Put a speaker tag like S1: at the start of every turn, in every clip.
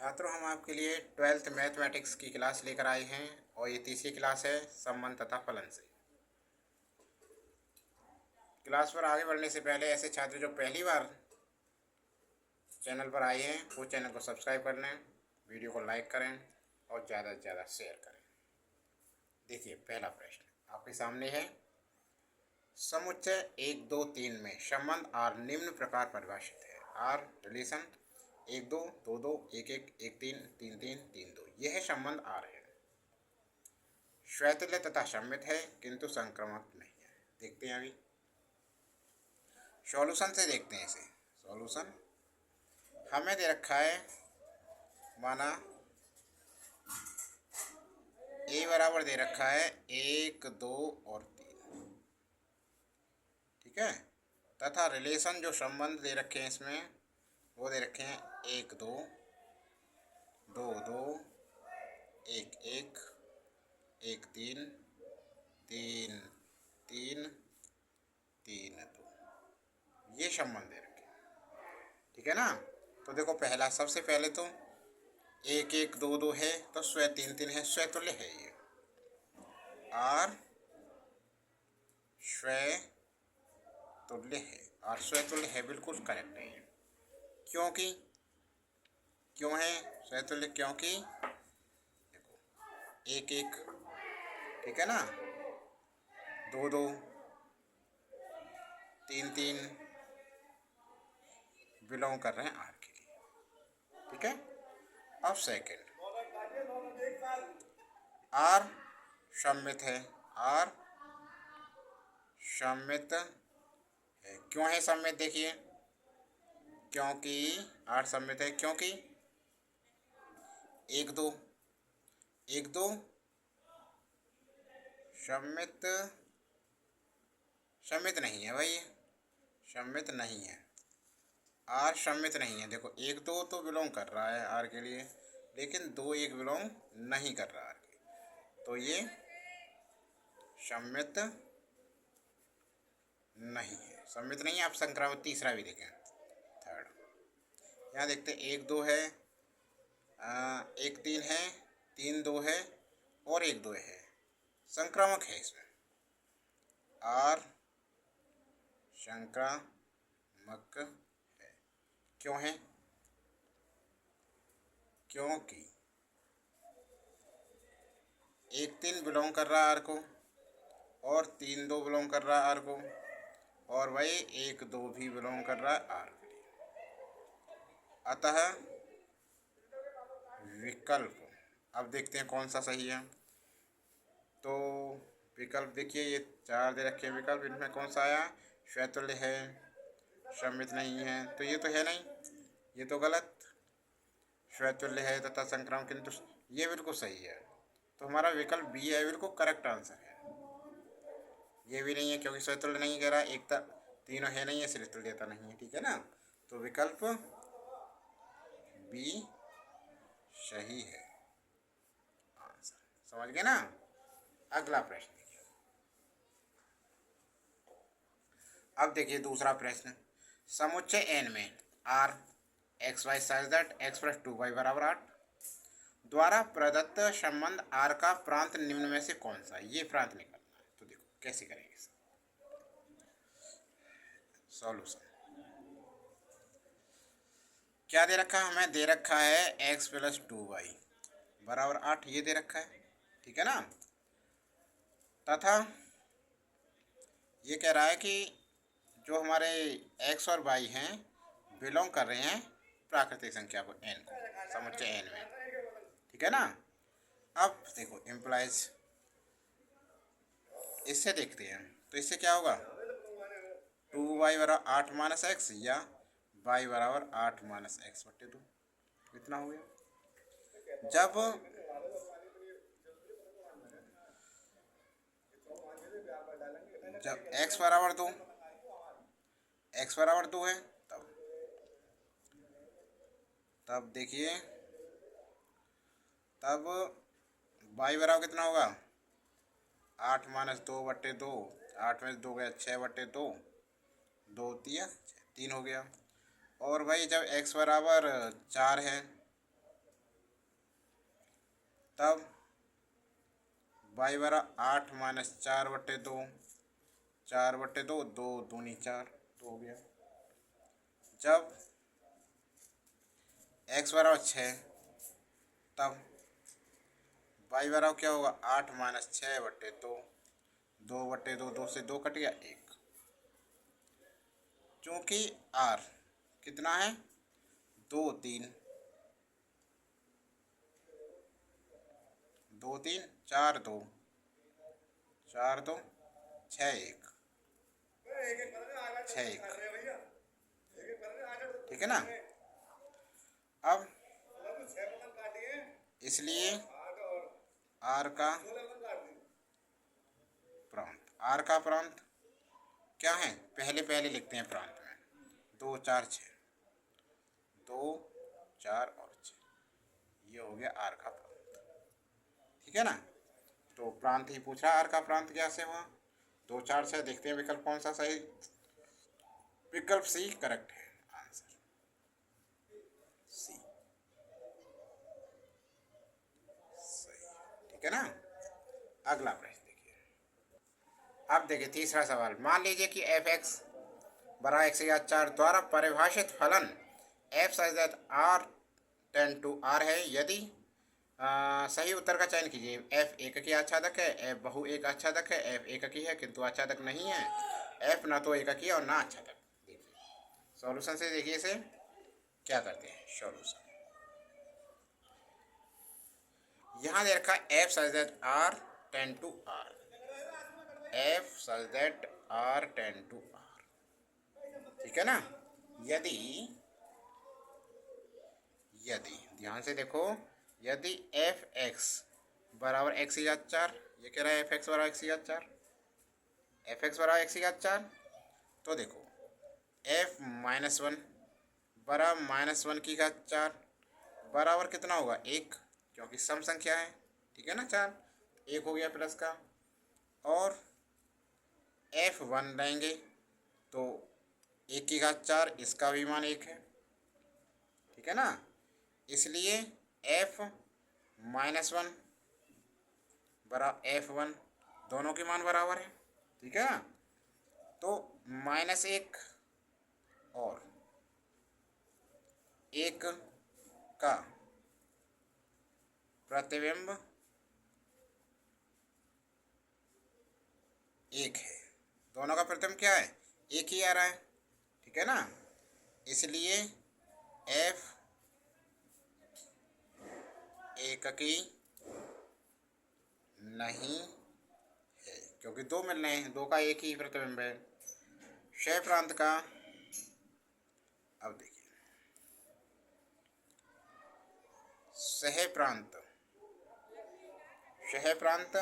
S1: छात्रों, हम आपके लिए 12th मैथमेटिक्स की क्लास लेकर आए हैं और ये तीसरी क्लास है संबंध तथा फलन से। क्लास पर आगे बढ़ने से पहले ऐसे छात्र जो पहली बार चैनल पर आए हैं वो चैनल को सब्सक्राइब कर लें, वीडियो को लाइक करें और ज़्यादा से ज़्यादा शेयर करें। देखिए, पहला प्रश्न आपके सामने है। समुच्चय 1, 2, 3 में संबंध आर निम्न प्रकार परिभाषित है। आर रिलेशन 1, 2, 2, 2, 1, 1, 1, 3, 3, 3, 3, 2, यह संबंध आर है। स्वतुल्य तथा सममित है किंतु संक्रामक नहीं है। देखते हैं, अभी सॉल्यूशन से देखते हैं इसे। सॉल्यूशन हमें दे रखा है, माना ए बराबर दे रखा है 1, 2 और 3, ठीक है। तथा रिलेशन जो संबंध दे रखे हैं इसमें वो दे रखे हैं 1, 2, 2, 2, 1, 1, 1, 3, 3, 3, 3, 2, ये संबंध दे रखे हैं, ठीक है ना। तो देखो, पहला सबसे पहले तो 1, 1, 2, 2 है तो स्व 3, 3 है, स्वतुल्य है ये। और स्वतुल्य है और स्वतुल्य है, बिल्कुल करेक्ट है ये। क्योंकि क्यों है स्वतुल्य? क्योंकि देखो 1, 1, ठीक है ना, 2, 2, 3, 3 बिलोंग कर रहे हैं आर के लिए, ठीक है। अब सेकंड, आर सममित है। आर सममित है। क्यों है सममित? देखिए, क्योंकि आर सममित है क्योंकि 1, 2, 1, 2 सममित नहीं है भाई, सममित नहीं है। आर सममित नहीं है। देखो, 1, 2 तो बिलोंग कर रहा है आर के लिए, लेकिन 2, 1 बिलोंग नहीं कर रहा आर के, तो ये सममित नहीं है। सममित नहीं है। आप संक्रामक तीसरा भी देखें, थर्ड। यहाँ देखते 1, 2 है, 1, 3 है, 3, 2 है और 1, 2 है, संक्रामक है इसमें। आर संक्रामक है। क्यों है? क्योंकि 1, 3 बिलोंग कर रहा है आर को और 3, 2 बिलोंग कर रहा है आर को, और भाई 1, 2 भी बिलोंग कर रहा है आर के लिए। अतः विकल्प, अब देखते हैं कौन सा सही है। तो विकल्प देखिए, ये 4 दे रखे हैं विकल्प, इनमें कौन सा आया? स्वतुल्य है, सममित नहीं है, तो ये तो है नहीं, ये तो गलत। स्वतुल्य है तथा संक्रामक किंतु, ये बिल्कुल सही है। तो हमारा विकल्प बी है, बिल्कुल करेक्ट आंसर है। ये भी नहीं है क्योंकि स्वतुल्य नहीं कह रहा, एकता तीनों है नहीं है, इसलिए तुल्यता नहीं है, ठीक है ना। तो विकल्प बी सही है आंसर। समझ गए ना। अगला प्रश्न देखिए। अब देखिए दूसरा प्रश्न। समुच्चय एन में R x y such that x plus 2y बराबर 8 द्वारा प्रदत्त संबंध आर का प्रांत निम्न में से कौन सा? ये प्रांत निकालना है। तो देखो कैसे करेंगे। सॉल्यूशन क्या दे रखा है हमें? दे रखा है x प्लस 2y बराबर 8, ये दे रखा है, ठीक है ना। तथा ये कह रहा है कि जो हमारे x और y हैं बिलोंग कर रहे हैं प्राकृतिक संख्या को n को, समुच्चय n में, ठीक है ना। अब देखो इम्प्लाइज, इससे देखते हैं। तो इससे क्या होगा? 2y बराबर 8 माइनस एक्स या y बराबर 8 माइनस एक्स बटे 2, इतना हो गया। जब x बराबर 2, x बराबर 2 है, तब देखिए, तब y बराबर कितना होगा? 8 माइनस 2 बटे 2, 8 में 2 गया 6 बटे 2, 2 3 हो गया। और भाई जब x बराबर 4 है तब y बराबर 8 माइनस 4/2, 4/2, 2 दूनी 4, तो हो गया। जब x बराबर 6, तब y बराबर क्या होगा, 8 माइनस 6/2, 2/2, 2 से 2 कट गया, 1। चूंकि r कितना है, 2 3, 2 3, 4 2, 4 2, 6 1, 6 1, ठीक है ना। अब इसलिए आर का प्रांत, आर का प्रांत क्या है, पहले लिखते हैं प्रांत में, 2 4 6, 2 4 और 6, ये हो गया आर का प्रांत, ठीक है ना। तो प्रांत ही पूछ रहा है, आर का प्रांत क्या से हुआ, 2 4 6। देखते हैं विकल्प कौन सा सही, विकल्प सी करेक्ट है, आंसर सी सही, ठीक है ना। अगला प्रश्न देखिए। अब देखिए तीसरा सवाल, मान लीजिए कि एफ एक्स बराबर एक्स या 4 द्वारा परिभाषित फलन f such that R tend to R है। यदि सही उत्तर का चयन कीजिए। एफ एककी आच्छादक है, एफ बहु एक आच्छादक है, एफ एककी है किंतु आच्छादक नहीं है, एफ ना तो एककी और ना आच्छादक। देखिए सॉल्यूशन से, देखिए इसे क्या करते हैं। सॉल्यूशन यहाँ दे रखा f such that R tend to R, f such that R tend to R, ठीक है ना। यदि ध्यान से देखो, यदि एफ एक्स बराबर एक्स की घात 4, ये कह रहा है एफ एक्स बराबर एक्स की घात 4, एफ एक्स बराबर एक्स की घात 4, तो देखो एफ -1 बराबर -1 की घात 4 बराबर कितना होगा, 1, क्योंकि सम संख्या है, ठीक है ना। 4 1 हो गया प्लस का, और F1 लेंगे तो 1 की घात 4, इसका भी मान 1 है, ठीक है ना। इसलिए F-1 बराबर F1, दोनों के मान बराबर है, ठीक है ना। तो -1 और 1 का प्रतिबिंब 1 है, दोनों का प्रतिबिंब क्या है, 1 ही आ रहा है, ठीक है ना। इसलिए F एककी नहीं है, क्योंकि 2 मिल रहे हैं, 2 का एक ही प्रतिबिंब है। क्षय प्रांत का, अब देखिए सह प्रांत, सह प्रांत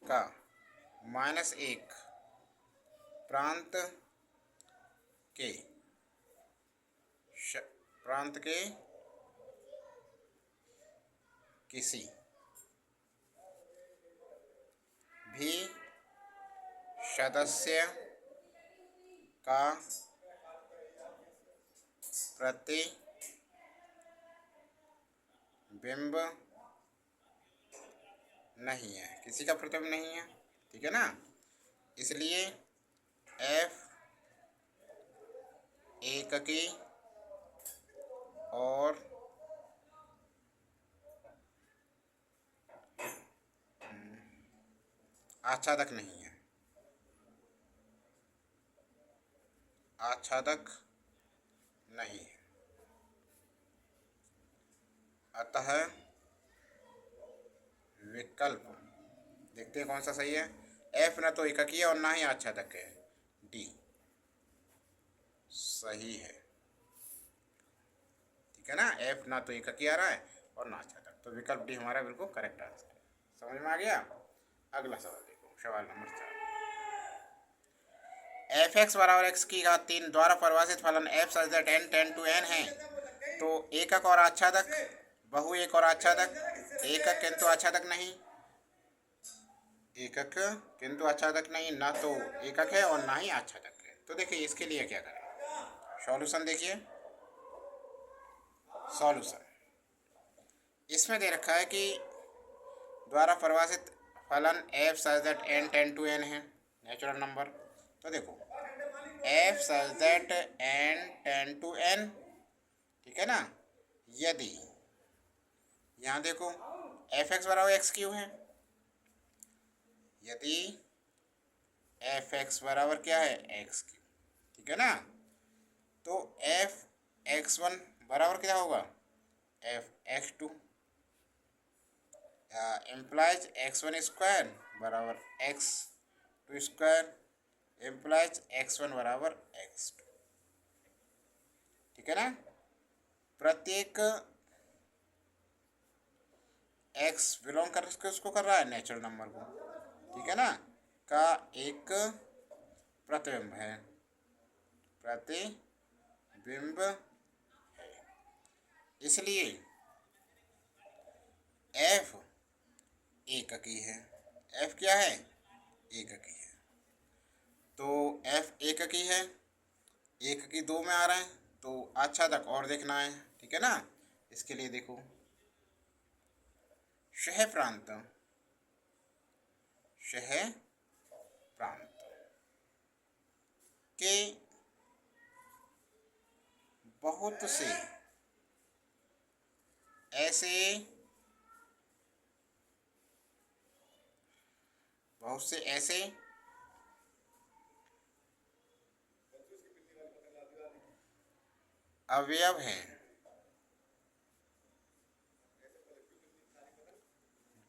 S1: का -1 प्रांत के किसी भी सदस्य का प्रतिबिंब नहीं है, किसी का प्रतिबिंब नहीं है, ठीक है ना। इसलिए F एककी और आच्छादक नहीं है, आच्छादक नहीं है। अतः विकल्प देखते हैं कौन सा सही है। एफ ना तो एककी है और ना ही आच्छादक है, डी सही है, ठीक है ना। एफ ना तो एककी आ रहा है और ना आच्छादक, तो विकल्प डी हमारा बिल्कुल करेक्ट आंसर है। समझ में आ गया। अगला सवाल देखो, सवाल नंबर 4। एफ एक्स बराबर एक्स की घात 3 द्वारा परिभाषित फलन f such that n tend to n है। तो एकक और आच्छादक, बहु एक और आच्छादक, एकक किंतु आच्छादक नहीं, एकक किंतु आच्छादक नहीं, ना तो एकक है और ना ही आच्छादक है। तो देखिए इसके लिए क्या करें, सॉल्यूशन देखिए। सॉल्यूशन इसमें दे रखा है कि द्वारा परिभाषित फलन f such that N tend to N है नेचुरल नंबर। तो देखो f such that N tend to N, ठीक है ना। यदि यहाँ देखो एफ एक्स बराबर एक्स क्यू है, यदि एफ एक्स बराबर क्या है एक्स क्यू, ठीक है ना, तो एफ एक्स वन बराबर क्या होगा F X two, implies X one square बराबर X two square implies X one बराबर एक्स टू, ठीक है ना। प्रत्येक एक्स बिलोंग कर किसको कर रहा है नेचुरल नंबर को, ठीक है ना, का एक प्रतिबिंब है, प्रतिबिंब है। इसलिए एफ एककी है, एफ क्या है एककी है। तो एफ एककी है, एककी दो में आ रहा है, तो आच्छादक और देखना है, ठीक है ना। इसके लिए देखो शह प्रांत, शह प्रांत के बहुत से ऐसे अवयव हैं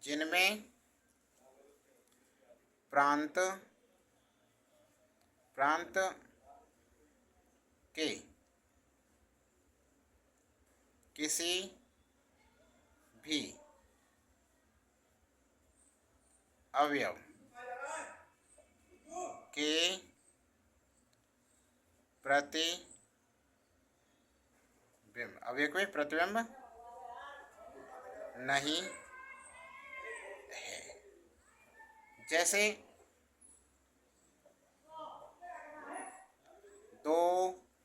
S1: जिनमें प्रांत के किसी भी अवयव के प्रतिबिंब, अवयव में प्रतिबिंब नहीं है। जैसे 2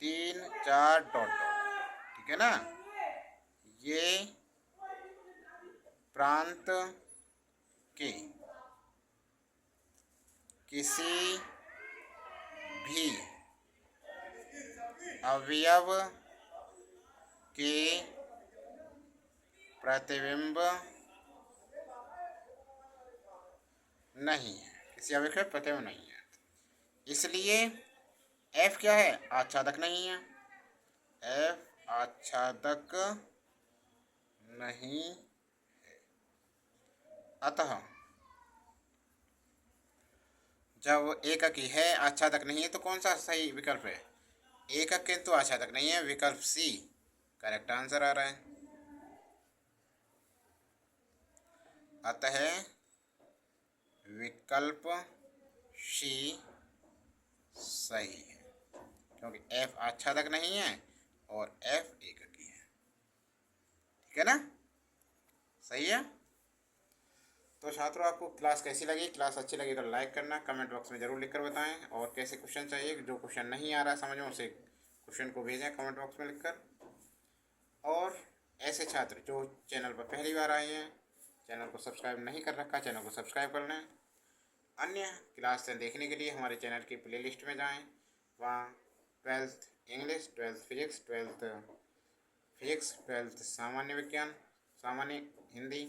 S1: 3 4 डॉट डॉट, ठीक है ना, ये प्रांत के किसी भी अवयव के प्रतिबिंब नहीं है, किसी अवयव के प्रतिबिंब नहीं है। इसलिए एफ क्या है आच्छादक नहीं है, एफ आच्छादक नहीं है। अतः जब एककी है आच्छादक नहीं है तो कौन सा सही विकल्प है, एकक किंतु आच्छादक नहीं है, विकल्प सी करेक्ट आंसर आ रहा है। अतः विकल्प सी सही है, क्योंकि एफ आच्छादक नहीं है और एफ एककी है, ठीक है ना, सही है। तो छात्रों आपको क्लास कैसी लगी, क्लास अच्छी लगी तो लाइक करना, कमेंट बॉक्स में ज़रूर लिखकर बताएं, और कैसे क्वेश्चन चाहिए, जो क्वेश्चन नहीं आ रहा है समझ में उसे क्वेश्चन को भेजें कमेंट बॉक्स में लिखकर। और ऐसे छात्र जो चैनल पर पहली बार आए हैं, चैनल को सब्सक्राइब नहीं कर रखा, चैनल को सब्सक्राइब कर लें। अन्य क्लासें देखने के लिए हमारे चैनल की प्लेलिस्ट में जाएं, वहाँ 12th English, 12th physics, 12th सामान्य विज्ञान, सामान्य Hindi,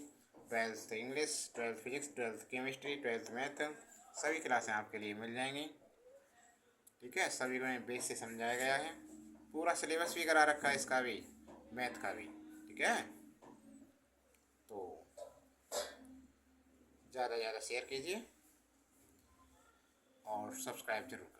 S1: 12th English, 12th physics, 12th chemistry, 12th math, सभी क्लासें आपके लिए मिल जाएंगी, ठीक है। सभी में बेस से समझाया गया है, पूरा सिलेबस भी करा रखा है इसका भी, मैथ का भी, ठीक है। तो ज़्यादा से ज़्यादा शेयर कीजिए और सब्सक्राइब जरूर।